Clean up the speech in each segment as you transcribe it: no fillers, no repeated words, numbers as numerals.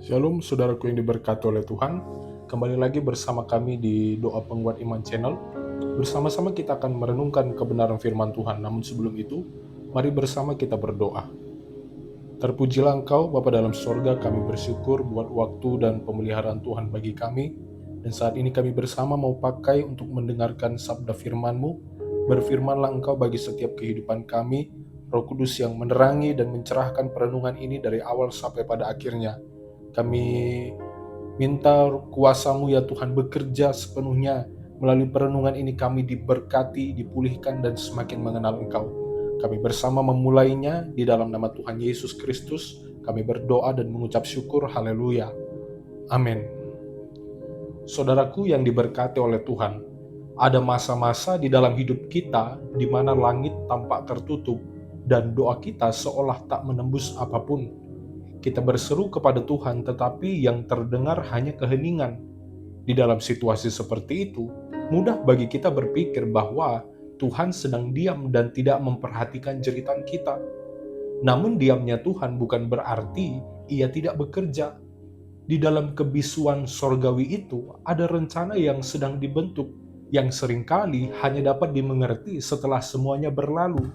Shalom saudaraku yang diberkati oleh Tuhan. Kembali lagi bersama kami di Doa Penguat Iman Channel. Bersama-sama kita akan merenungkan kebenaran firman Tuhan. Namun sebelum itu, mari bersama kita berdoa. Terpujilah Engkau Bapa dalam sorga, kami bersyukur buat waktu dan pemeliharaan Tuhan bagi kami. Dan saat ini kami bersama mau pakai untuk mendengarkan sabda firman-Mu. Berfirmanlah Engkau bagi setiap kehidupan kami, Roh Kudus yang menerangi dan mencerahkan perenungan ini dari awal sampai pada akhirnya. Kami minta kuasa-Mu ya Tuhan bekerja sepenuhnya. Melalui perenungan ini kami diberkati, dipulihkan, dan semakin mengenal Engkau. Kami bersama memulainya di dalam nama Tuhan Yesus Kristus. Kami berdoa dan mengucap syukur. Haleluya. Amin. Saudaraku yang diberkati oleh Tuhan, ada masa-masa di dalam hidup kita di mana langit tampak tertutup dan doa kita seolah tak menembus apapun. Kita berseru kepada Tuhan, tetapi yang terdengar hanya keheningan. Di dalam situasi seperti itu, mudah bagi kita berpikir bahwa Tuhan sedang diam dan tidak memperhatikan jeritan kita. Namun diamnya Tuhan bukan berarti Ia tidak bekerja. Di dalam kebisuan sorgawi itu, ada rencana yang sedang dibentuk, yang seringkali hanya dapat dimengerti setelah semuanya berlalu.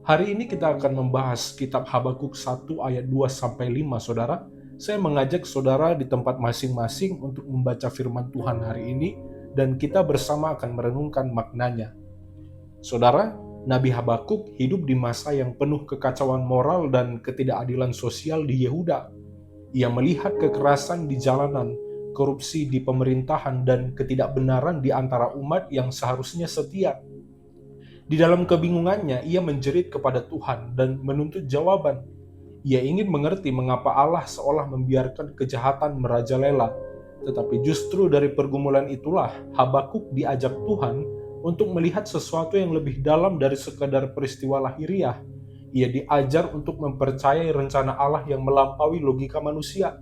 Hari ini kita akan membahas kitab Habakuk 1 ayat 2-5, saudara. Saya mengajak saudara di tempat masing-masing untuk membaca firman Tuhan hari ini, dan kita bersama akan merenungkan maknanya. Saudara, Nabi Habakuk hidup di masa yang penuh kekacauan moral dan ketidakadilan sosial di Yehuda. Ia melihat kekerasan di jalanan, korupsi di pemerintahan, dan ketidakbenaran di antara umat yang seharusnya setia. Di dalam kebingungannya, ia menjerit kepada Tuhan dan menuntut jawaban. Ia ingin mengerti mengapa Allah seolah membiarkan kejahatan merajalela. Tetapi justru dari pergumulan itulah Habakuk diajak Tuhan untuk melihat sesuatu yang lebih dalam dari sekadar peristiwa lahiriah. Ia diajar untuk mempercayai rencana Allah yang melampaui logika manusia.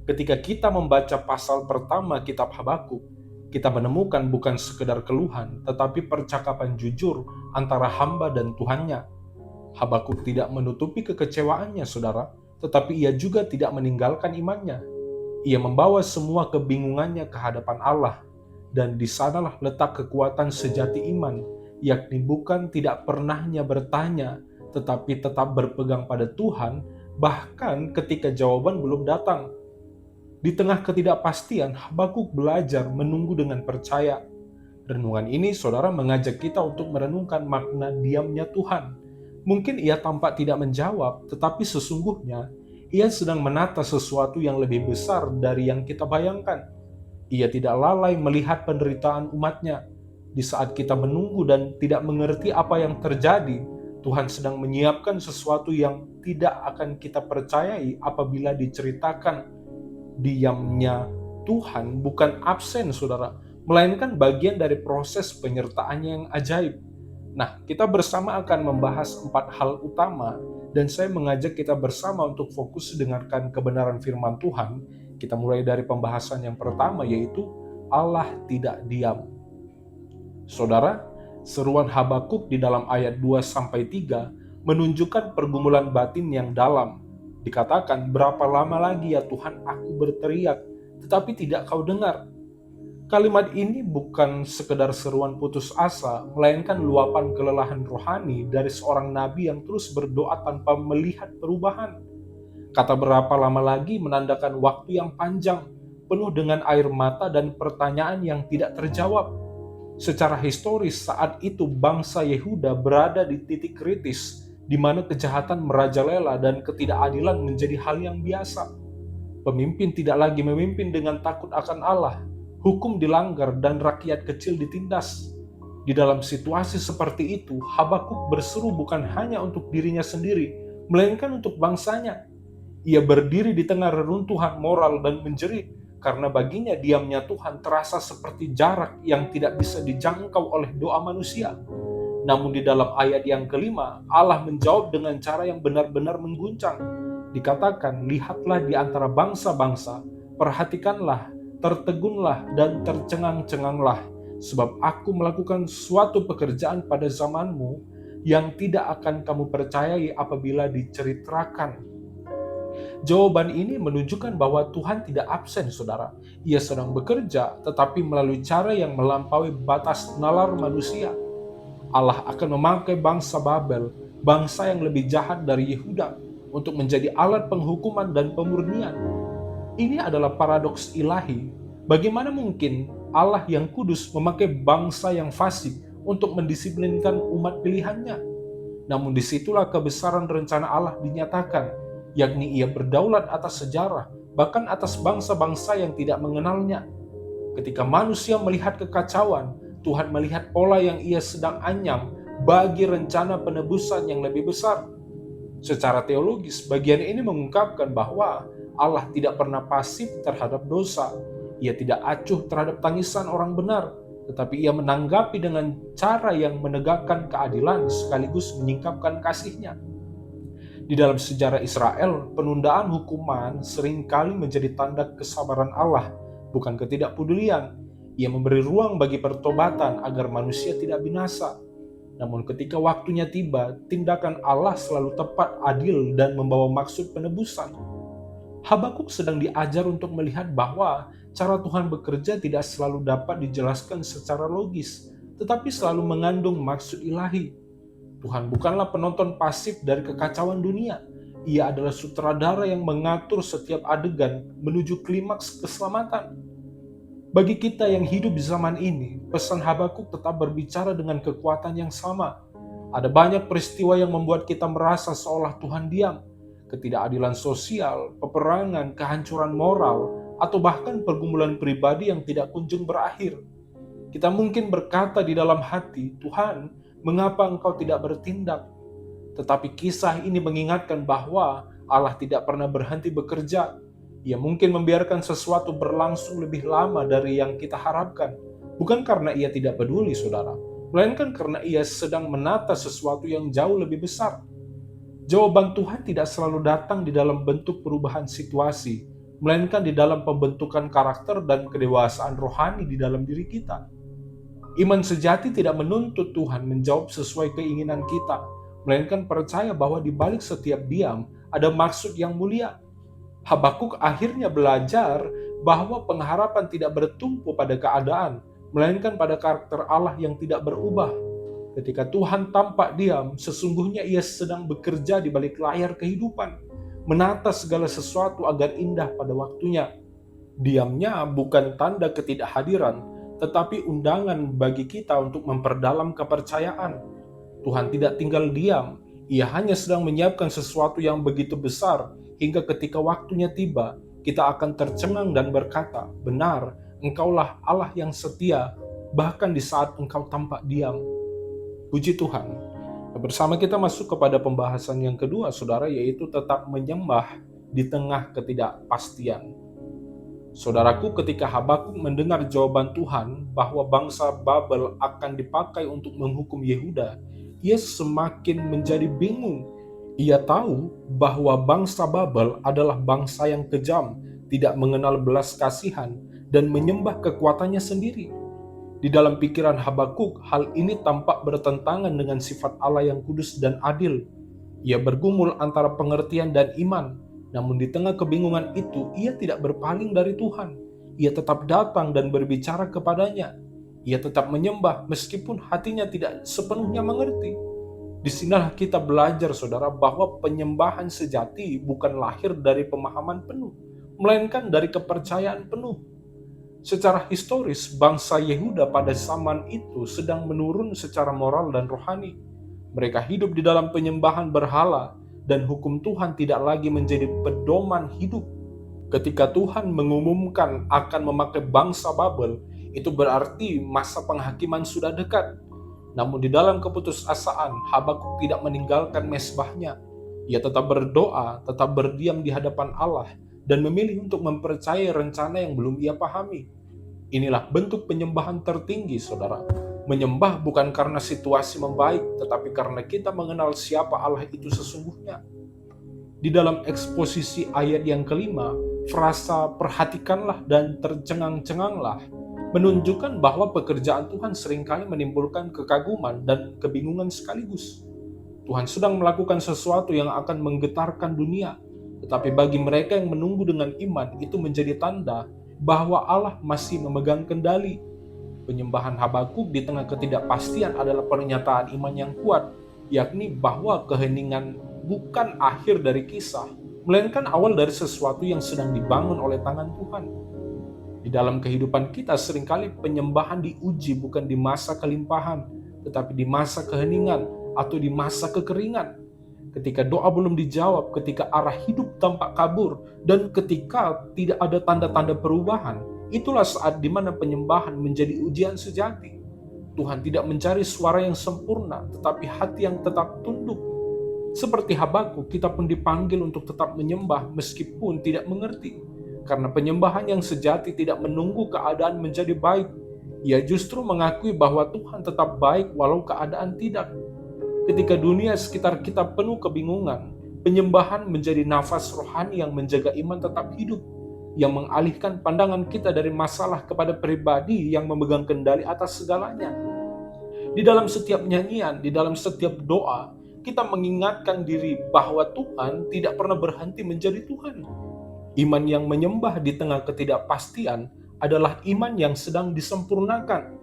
Ketika kita membaca pasal pertama kitab Habakuk, kita menemukan bukan sekedar keluhan, tetapi percakapan jujur antara hamba dan Tuhannya. Habakuk tidak menutupi kekecewaannya, saudara, tetapi ia juga tidak meninggalkan imannya. Ia membawa semua kebingungannya ke hadapan Allah, dan di sanalah letak kekuatan sejati iman, yakni bukan tidak pernahnya bertanya, tetapi tetap berpegang pada Tuhan, bahkan ketika jawaban belum datang. Di tengah ketidakpastian, Habakuk belajar menunggu dengan percaya. Renungan ini, saudara, mengajak kita untuk merenungkan makna diamnya Tuhan. Mungkin ia tampak tidak menjawab, tetapi sesungguhnya ia sedang menata sesuatu yang lebih besar dari yang kita bayangkan. Ia tidak lalai melihat penderitaan umatnya. Di saat kita menunggu dan tidak mengerti apa yang terjadi, Tuhan sedang menyiapkan sesuatu yang tidak akan kita percayai apabila diceritakan. Diamnya Tuhan bukan absen, saudara, melainkan bagian dari proses penyertaannya yang ajaib. Nah, kita bersama akan membahas 4 hal utama, dan saya mengajak kita bersama untuk fokus dengarkan kebenaran firman Tuhan. Kita mulai dari pembahasan yang pertama, yaitu Allah tidak diam. Saudara, seruan Habakuk di dalam ayat 2-3 menunjukkan pergumulan batin yang dalam. Dikatakan, berapa lama lagi ya Tuhan aku berteriak, tetapi tidak kau dengar. Kalimat ini bukan sekedar seruan putus asa, melainkan luapan kelelahan rohani dari seorang nabi yang terus berdoa tanpa melihat perubahan. Kata berapa lama lagi menandakan waktu yang panjang, penuh dengan air mata dan pertanyaan yang tidak terjawab. Secara historis, saat itu bangsa Yehuda berada di titik kritis, di mana kejahatan merajalela dan ketidakadilan menjadi hal yang biasa. Pemimpin tidak lagi memimpin dengan takut akan Allah, hukum dilanggar dan rakyat kecil ditindas. Di dalam situasi seperti itu, Habakuk berseru bukan hanya untuk dirinya sendiri, melainkan untuk bangsanya. Ia berdiri di tengah reruntuhan moral dan menjerit, karena baginya diamnya Tuhan terasa seperti jarak yang tidak bisa dijangkau oleh doa manusia. Namun di dalam ayat yang kelima, Allah menjawab dengan cara yang benar-benar mengguncang. Dikatakan, lihatlah di antara bangsa-bangsa, perhatikanlah, tertegunlah dan tercengang-cenganglah, sebab aku melakukan suatu pekerjaan pada zamanmu yang tidak akan kamu percayai apabila diceritakan. Jawaban ini menunjukkan bahwa Tuhan tidak absen, saudara. Ia sedang bekerja, tetapi melalui cara yang melampaui batas nalar manusia. Allah akan memakai bangsa Babel, bangsa yang lebih jahat dari Yehuda, untuk menjadi alat penghukuman dan pemurnian. Ini adalah paradoks ilahi. Bagaimana mungkin Allah yang kudus memakai bangsa yang fasik untuk mendisiplinkan umat pilihannya? Namun disitulah kebesaran rencana Allah dinyatakan, yakni Ia berdaulat atas sejarah, bahkan atas bangsa-bangsa yang tidak mengenalnya. Ketika manusia melihat kekacauan, Tuhan melihat pola yang Ia sedang anyam bagi rencana penebusan yang lebih besar. Secara teologis, bagian ini mengungkapkan bahwa Allah tidak pernah pasif terhadap dosa. Ia tidak acuh terhadap tangisan orang benar, tetapi Ia menanggapi dengan cara yang menegakkan keadilan sekaligus menyingkapkan kasih-Nya. Di dalam sejarah Israel, penundaan hukuman seringkali menjadi tanda kesabaran Allah, bukan ketidakpedulian. Ia memberi ruang bagi pertobatan agar manusia tidak binasa. Namun ketika waktunya tiba, tindakan Allah selalu tepat, adil, dan membawa maksud penebusan. Habakuk sedang diajar untuk melihat bahwa cara Tuhan bekerja tidak selalu dapat dijelaskan secara logis, tetapi selalu mengandung maksud ilahi. Tuhan bukanlah penonton pasif dari kekacauan dunia. Ia adalah sutradara yang mengatur setiap adegan menuju klimaks keselamatan. Bagi kita yang hidup di zaman ini, pesan Habakuk tetap berbicara dengan kekuatan yang sama. Ada banyak peristiwa yang membuat kita merasa seolah Tuhan diam. Ketidakadilan sosial, peperangan, kehancuran moral, atau bahkan pergumulan pribadi yang tidak kunjung berakhir. Kita mungkin berkata di dalam hati, "Tuhan, mengapa Engkau tidak bertindak?" Tetapi kisah ini mengingatkan bahwa Allah tidak pernah berhenti bekerja. Ia mungkin membiarkan sesuatu berlangsung lebih lama dari yang kita harapkan, bukan karena Ia tidak peduli, saudara, melainkan karena Ia sedang menata sesuatu yang jauh lebih besar. Jawaban Tuhan tidak selalu datang di dalam bentuk perubahan situasi, melainkan di dalam pembentukan karakter dan kedewasaan rohani di dalam diri kita. Iman sejati tidak menuntut Tuhan menjawab sesuai keinginan kita, melainkan percaya bahwa di balik setiap diam ada maksud yang mulia. Habakuk akhirnya belajar bahwa pengharapan tidak bertumpu pada keadaan, melainkan pada karakter Allah yang tidak berubah. Ketika Tuhan tampak diam, sesungguhnya Ia sedang bekerja di balik layar kehidupan, menata segala sesuatu agar indah pada waktunya. Diamnya bukan tanda ketidakhadiran, tetapi undangan bagi kita untuk memperdalam kepercayaan. Tuhan tidak tinggal diam, Ia hanya sedang menyiapkan sesuatu yang begitu besar, hingga ketika waktunya tiba, kita akan tercengang dan berkata, "Benar, Engkaulah Allah yang setia, bahkan di saat Engkau tampak diam." Puji Tuhan. Bersama kita masuk kepada pembahasan yang kedua, saudara, yaitu tetap menyembah di tengah ketidakpastian. Saudaraku, ketika Habakuk mendengar jawaban Tuhan bahwa bangsa Babel akan dipakai untuk menghukum Yehuda, ia semakin menjadi bingung. Ia tahu bahwa bangsa Babel adalah bangsa yang kejam, tidak mengenal belas kasihan, dan menyembah kekuatannya sendiri. Di dalam pikiran Habakuk, hal ini tampak bertentangan dengan sifat Allah yang kudus dan adil. Ia bergumul antara pengertian dan iman, namun di tengah kebingungan itu, ia tidak berpaling dari Tuhan. Ia tetap datang dan berbicara kepadanya. Ia tetap menyembah meskipun hatinya tidak sepenuhnya mengerti. Disinilah kita belajar, saudara, bahwa penyembahan sejati bukan lahir dari pemahaman penuh, melainkan dari kepercayaan penuh. Secara historis, bangsa Yehuda pada zaman itu sedang menurun secara moral dan rohani. Mereka hidup di dalam penyembahan berhala, dan hukum Tuhan tidak lagi menjadi pedoman hidup. Ketika Tuhan mengumumkan akan memakai bangsa Babel, itu berarti masa penghakiman sudah dekat. Namun di dalam keputusasaan, Habakuk tidak meninggalkan mesbahnya. Ia tetap berdoa, tetap berdiam di hadapan Allah, dan memilih untuk mempercayai rencana yang belum ia pahami. Inilah bentuk penyembahan tertinggi, saudara. Menyembah bukan karena situasi membaik, tetapi karena kita mengenal siapa Allah itu sesungguhnya. Di dalam eksposisi ayat yang kelima, frasa "perhatikanlah dan tercengang-cenganglah" menunjukkan bahwa pekerjaan Tuhan seringkali menimbulkan kekaguman dan kebingungan sekaligus. Tuhan sedang melakukan sesuatu yang akan menggetarkan dunia. Tetapi bagi mereka yang menunggu dengan iman, itu menjadi tanda bahwa Allah masih memegang kendali. Penyembahan Habakuk di tengah ketidakpastian adalah pernyataan iman yang kuat, yakni bahwa keheningan bukan akhir dari kisah, melainkan awal dari sesuatu yang sedang dibangun oleh tangan Tuhan. Di dalam kehidupan kita seringkali penyembahan diuji bukan di masa kelimpahan, tetapi di masa keheningan atau di masa kekeringan. Ketika doa belum dijawab, ketika arah hidup tampak kabur, dan ketika tidak ada tanda-tanda perubahan, itulah saat di mana penyembahan menjadi ujian sejati. Tuhan tidak mencari suara yang sempurna, tetapi hati yang tetap tunduk. Seperti Habakuk, kita pun dipanggil untuk tetap menyembah meskipun tidak mengerti. Karena penyembahan yang sejati tidak menunggu keadaan menjadi baik. Ia justru mengakui bahwa Tuhan tetap baik walau keadaan tidak. Ketika dunia sekitar kita penuh kebingungan, penyembahan menjadi nafas rohani yang menjaga iman tetap hidup, yang mengalihkan pandangan kita dari masalah kepada pribadi yang memegang kendali atas segalanya. Di dalam setiap nyanyian, di dalam setiap doa, kita mengingatkan diri bahwa Tuhan tidak pernah berhenti menjadi Tuhan. Iman yang menyembah di tengah ketidakpastian adalah iman yang sedang disempurnakan.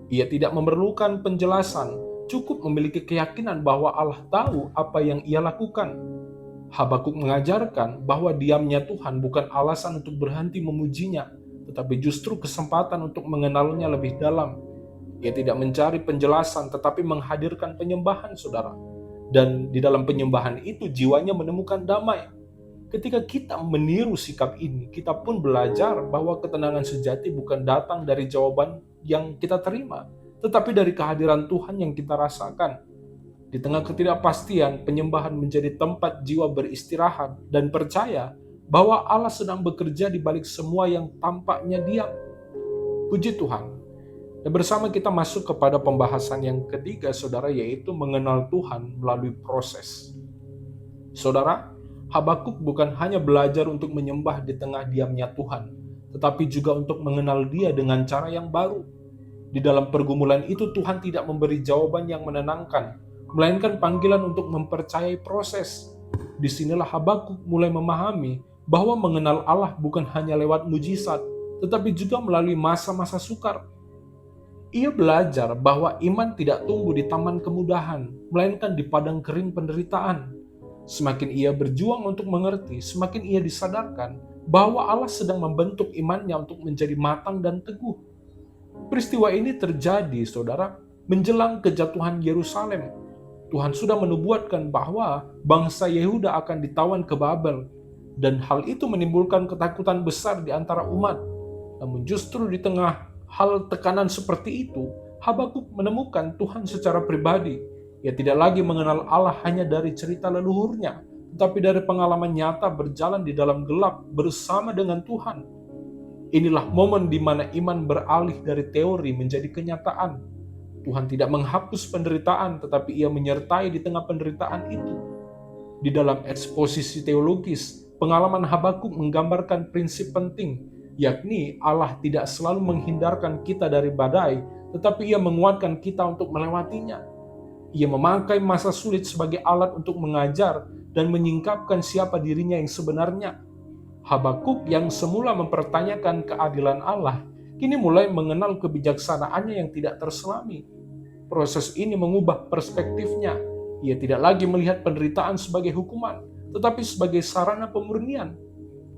Ia tidak memerlukan penjelasan, cukup memiliki keyakinan bahwa Allah tahu apa yang ia lakukan. Habakuk mengajarkan bahwa diamnya Tuhan bukan alasan untuk berhenti memujinya, tetapi justru kesempatan untuk mengenalnya lebih dalam. Ia tidak mencari penjelasan, tetapi menghadirkan penyembahan, saudara. Dan di dalam penyembahan itu jiwanya menemukan damai. Ketika kita meniru sikap ini, kita pun belajar bahwa ketenangan sejati bukan datang dari jawaban yang kita terima, tetapi dari kehadiran Tuhan yang kita rasakan. Di tengah ketidakpastian, penyembahan menjadi tempat jiwa beristirahat dan percaya bahwa Allah sedang bekerja di balik semua yang tampaknya diam. Puji Tuhan. Dan bersama kita masuk kepada pembahasan yang ketiga, saudara, yaitu mengenal Tuhan melalui proses. Saudara, Habakuk bukan hanya belajar untuk menyembah di tengah diamnya Tuhan, tetapi juga untuk mengenal Dia dengan cara yang baru. Di dalam pergumulan itu Tuhan tidak memberi jawaban yang menenangkan, melainkan panggilan untuk mempercayai proses. Disinilah Habakuk mulai memahami bahwa mengenal Allah bukan hanya lewat mujizat, tetapi juga melalui masa-masa sukar. Ia belajar bahwa iman tidak tumbuh di taman kemudahan, melainkan di padang kering penderitaan. Semakin ia berjuang untuk mengerti, semakin ia disadarkan bahwa Allah sedang membentuk imannya untuk menjadi matang dan teguh. Peristiwa ini terjadi, saudara, menjelang kejatuhan Yerusalem. Tuhan sudah menubuatkan bahwa bangsa Yehuda akan ditawan ke Babel, dan hal itu menimbulkan ketakutan besar di antara umat. Namun justru di tengah hal tekanan seperti itu, Habakuk menemukan Tuhan secara pribadi. Ia tidak lagi mengenal Allah hanya dari cerita leluhurnya, tetapi dari pengalaman nyata berjalan di dalam gelap bersama dengan Tuhan. Inilah momen di mana iman beralih dari teori menjadi kenyataan. Tuhan tidak menghapus penderitaan, tetapi Ia menyertai di tengah penderitaan itu. Di dalam eksposisi teologis, pengalaman Habakuk menggambarkan prinsip penting, yakni Allah tidak selalu menghindarkan kita dari badai, tetapi Ia menguatkan kita untuk melewatinya. Ia memakai masa sulit sebagai alat untuk mengajar dan menyingkapkan siapa dirinya yang sebenarnya. Habakuk yang semula mempertanyakan keadilan Allah, kini mulai mengenal kebijaksanaannya yang tidak terselami. Proses ini mengubah perspektifnya. Ia tidak lagi melihat penderitaan sebagai hukuman, tetapi sebagai sarana pemurnian.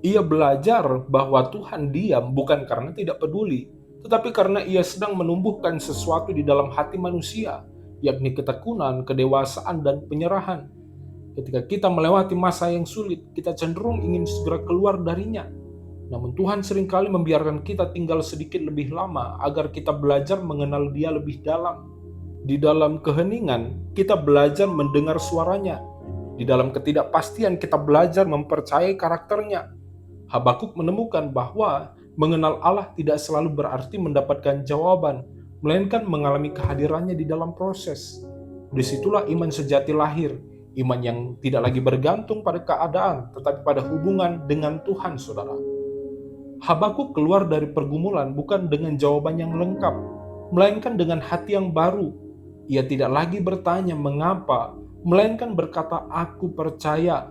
Ia belajar bahwa Tuhan diam bukan karena tidak peduli, tetapi karena Ia sedang menumbuhkan sesuatu di dalam hati manusia, yakni ketekunan, kedewasaan, dan penyerahan. Ketika kita melewati masa yang sulit, kita cenderung ingin segera keluar darinya. Namun Tuhan seringkali membiarkan kita tinggal sedikit lebih lama agar kita belajar mengenal Dia lebih dalam. Di dalam keheningan, kita belajar mendengar suaranya. Di dalam ketidakpastian, kita belajar mempercayai karakternya. Habakuk menemukan bahwa mengenal Allah tidak selalu berarti mendapatkan jawaban, melainkan mengalami kehadirannya di dalam proses. Disitulah iman sejati lahir. Iman yang tidak lagi bergantung pada keadaan, tetapi pada hubungan dengan Tuhan, saudara. Habakuk keluar dari pergumulan bukan dengan jawaban yang lengkap, melainkan dengan hati yang baru. Ia tidak lagi bertanya mengapa, melainkan berkata, "Aku percaya."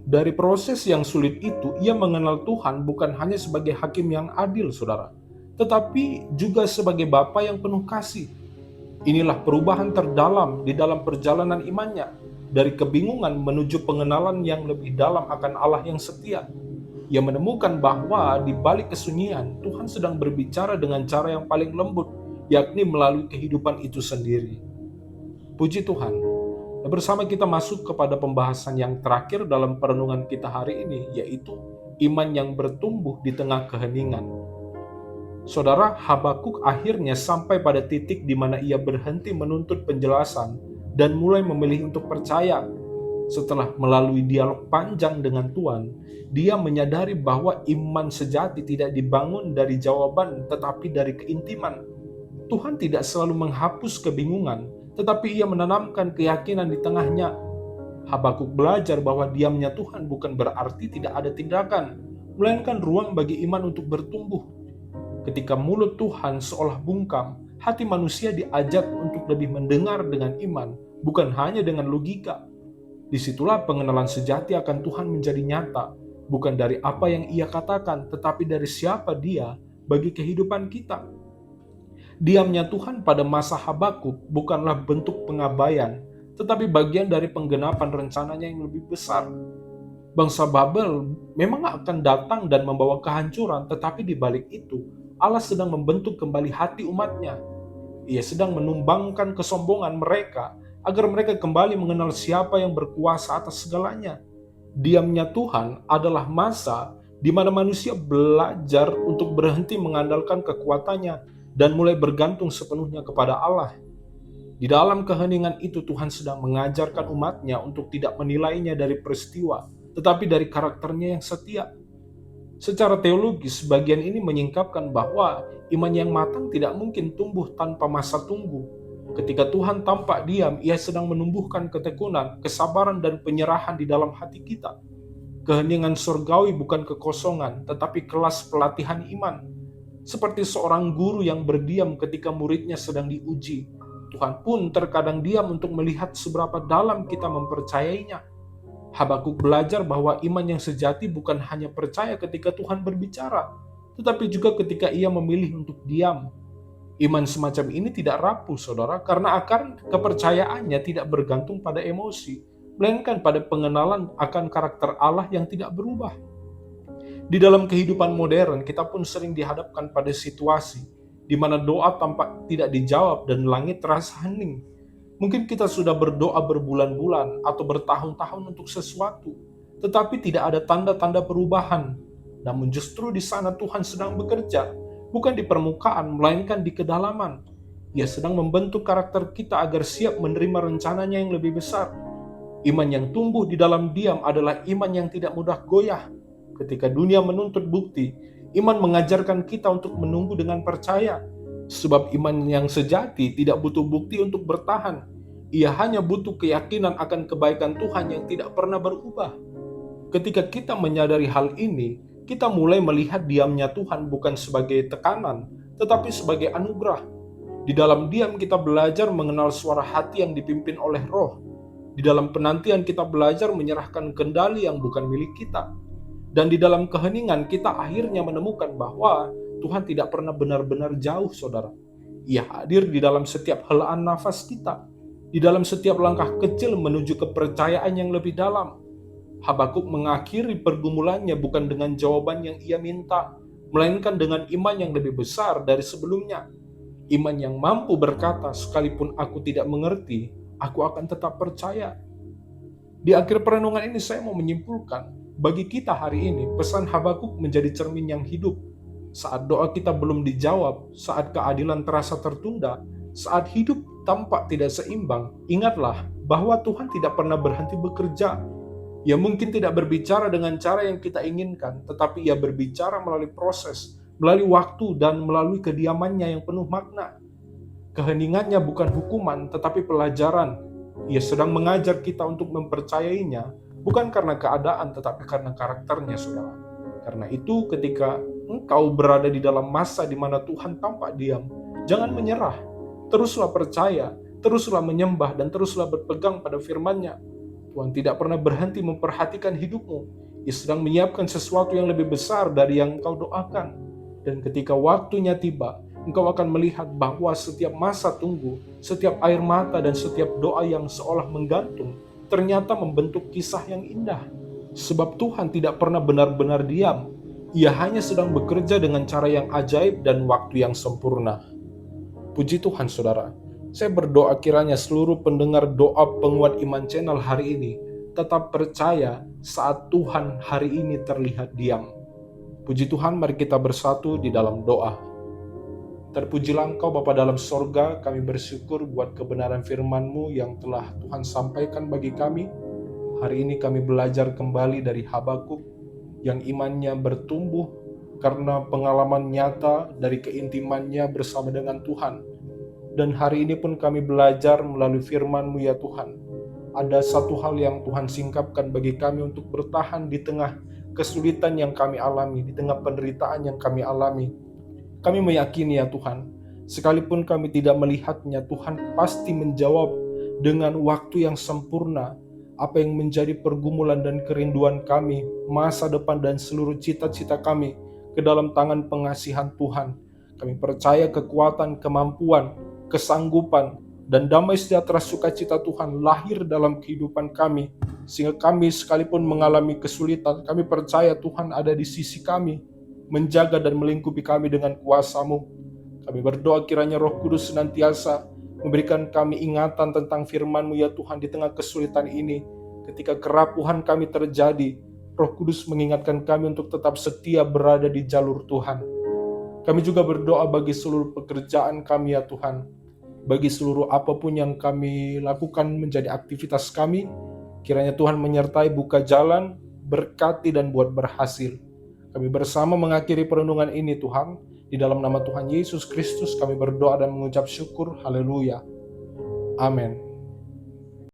Dari proses yang sulit itu, ia mengenal Tuhan bukan hanya sebagai hakim yang adil, saudara, tetapi juga sebagai Bapa yang penuh kasih. Inilah perubahan terdalam di dalam perjalanan imannya, dari kebingungan menuju pengenalan yang lebih dalam akan Allah yang setia. Ia menemukan bahwa di balik kesunyian, Tuhan sedang berbicara dengan cara yang paling lembut, yakni melalui kehidupan itu sendiri. Puji Tuhan. Nah, bersama kita masuk kepada pembahasan yang terakhir dalam perenungan kita hari ini, yaitu iman yang bertumbuh di tengah keheningan. Saudara, Habakuk akhirnya sampai pada titik di mana ia berhenti menuntut penjelasan dan mulai memilih untuk percaya. Setelah melalui dialog panjang dengan Tuhan, dia menyadari bahwa iman sejati tidak dibangun dari jawaban tetapi dari keintiman. Tuhan tidak selalu menghapus kebingungan, tetapi ia menanamkan keyakinan di tengahnya. Habakuk belajar bahwa diamnya Tuhan bukan berarti tidak ada tindakan, melainkan ruang bagi iman untuk bertumbuh. Ketika mulut Tuhan seolah bungkam, hati manusia diajak untuk lebih mendengar dengan iman, bukan hanya dengan logika. Disitulah pengenalan sejati akan Tuhan menjadi nyata, bukan dari apa yang ia katakan, tetapi dari siapa dia bagi kehidupan kita. Diamnya Tuhan pada masa Habakuk bukanlah bentuk pengabaian, tetapi bagian dari penggenapan rencananya yang lebih besar. Bangsa Babel memang akan datang dan membawa kehancuran, tetapi di balik itu, Allah sedang membentuk kembali hati umatnya. Ia sedang menumbangkan kesombongan mereka, agar mereka kembali mengenal siapa yang berkuasa atas segalanya. Diamnya Tuhan adalah masa di mana manusia belajar untuk berhenti mengandalkan kekuatannya, dan mulai bergantung sepenuhnya kepada Allah. Di dalam keheningan itu Tuhan sedang mengajarkan umatnya untuk tidak menilainya dari peristiwa, tetapi dari karakternya yang setia. Secara teologis, bagian ini menyingkapkan bahwa iman yang matang tidak mungkin tumbuh tanpa masa tunggu. Ketika Tuhan tampak diam, ia sedang menumbuhkan ketekunan, kesabaran, dan penyerahan di dalam hati kita. Keheningan surgawi bukan kekosongan, tetapi kelas pelatihan iman. Seperti seorang guru yang berdiam ketika muridnya sedang diuji, Tuhan pun terkadang diam untuk melihat seberapa dalam kita mempercayainya. Habakuk belajar bahwa iman yang sejati bukan hanya percaya ketika Tuhan berbicara, tetapi juga ketika ia memilih untuk diam. Iman semacam ini tidak rapuh, saudara, karena akar kepercayaannya tidak bergantung pada emosi, melainkan pada pengenalan akan karakter Allah yang tidak berubah. Di dalam kehidupan modern, kita pun sering dihadapkan pada situasi di mana doa tampak tidak dijawab dan langit terasa hening. Mungkin kita sudah berdoa berbulan-bulan atau bertahun-tahun untuk sesuatu, tetapi tidak ada tanda-tanda perubahan. Namun justru di sana Tuhan sedang bekerja, bukan di permukaan, melainkan di kedalaman. Ia sedang membentuk karakter kita agar siap menerima rencananya yang lebih besar. Iman yang tumbuh di dalam diam adalah iman yang tidak mudah goyah. Ketika dunia menuntut bukti, iman mengajarkan kita untuk menunggu dengan percaya. Sebab iman yang sejati tidak butuh bukti untuk bertahan. Ia hanya butuh keyakinan akan kebaikan Tuhan yang tidak pernah berubah. Ketika kita menyadari hal ini, kita mulai melihat diamnya Tuhan bukan sebagai tekanan, tetapi sebagai anugerah. Di dalam diam kita belajar mengenal suara hati yang dipimpin oleh Roh. Di dalam penantian kita belajar menyerahkan kendali yang bukan milik kita. Dan di dalam keheningan kita akhirnya menemukan bahwa Tuhan tidak pernah benar-benar jauh, saudara. Ia hadir di dalam setiap helaan nafas kita, di dalam setiap langkah kecil menuju kepercayaan yang lebih dalam. Habakuk mengakhiri pergumulannya bukan dengan jawaban yang ia minta, melainkan dengan iman yang lebih besar dari sebelumnya. Iman yang mampu berkata, sekalipun aku tidak mengerti, aku akan tetap percaya. Di akhir perenungan ini saya mau menyimpulkan, bagi kita hari ini, pesan Habakuk menjadi cermin yang hidup. Saat doa kita belum dijawab, saat keadilan terasa tertunda, saat hidup tampak tidak seimbang, ingatlah bahwa Tuhan tidak pernah berhenti bekerja. Ia mungkin tidak berbicara dengan cara yang kita inginkan, tetapi ia berbicara melalui proses, melalui waktu, dan melalui kediamannya yang penuh makna. Keheningannya bukan hukuman, tetapi pelajaran. Ia sedang mengajar kita untuk mempercayainya, bukan karena keadaan, tetapi karena karakternya, saudara. Karena itu, ketika engkau berada di dalam masa di mana Tuhan tampak diam, jangan menyerah. Teruslah percaya, teruslah menyembah, dan teruslah berpegang pada firman-Nya. Tuhan tidak pernah berhenti memperhatikan hidupmu. Ia sedang menyiapkan sesuatu yang lebih besar dari yang engkau doakan. Dan ketika waktunya tiba, engkau akan melihat bahwa setiap masa tunggu, setiap air mata dan setiap doa yang seolah menggantung, ternyata membentuk kisah yang indah. Sebab Tuhan tidak pernah benar-benar diam. Ia hanya sedang bekerja dengan cara yang ajaib dan waktu yang sempurna. Puji Tuhan, saudara. Saya berdoa kiranya seluruh pendengar doa penguat iman channel hari ini tetap percaya saat Tuhan hari ini terlihat diam. Puji Tuhan, mari kita bersatu di dalam doa. Terpujilah Engkau Bapa dalam sorga, kami bersyukur buat kebenaran firman-Mu yang telah Tuhan sampaikan bagi kami. Hari ini kami belajar kembali dari Habakuk yang imannya bertumbuh karena pengalaman nyata dari keintimannya bersama dengan Tuhan. Dan hari ini pun kami belajar melalui firman-Mu ya Tuhan. Ada satu hal yang Tuhan singkapkan bagi kami untuk bertahan di tengah kesulitan yang kami alami, di tengah penderitaan yang kami alami. Kami meyakini ya Tuhan, sekalipun kami tidak melihatnya, Tuhan pasti menjawab dengan waktu yang sempurna apa yang menjadi pergumulan dan kerinduan kami, masa depan dan seluruh cita-cita kami ke dalam tangan pengasihan Tuhan. Kami percaya kekuatan, kemampuan, kesanggupan, dan damai sejahtera sukacita Tuhan lahir dalam kehidupan kami, sehingga kami sekalipun mengalami kesulitan, kami percaya Tuhan ada di sisi kami, menjaga dan melingkupi kami dengan kuasa-Mu. Kami berdoa kiranya Roh Kudus senantiasa memberikan kami ingatan tentang firman-Mu ya Tuhan di tengah kesulitan ini. Ketika kerapuhan kami terjadi, Roh Kudus mengingatkan kami untuk tetap setia berada di jalur Tuhan. Kami juga berdoa bagi seluruh pekerjaan kami ya Tuhan, bagi seluruh apapun yang kami lakukan menjadi aktivitas kami, kiranya Tuhan menyertai, buka jalan, berkati dan buat berhasil. Kami bersama mengakhiri perenungan ini Tuhan, di dalam nama Tuhan Yesus Kristus kami berdoa dan mengucap syukur, haleluya, amin.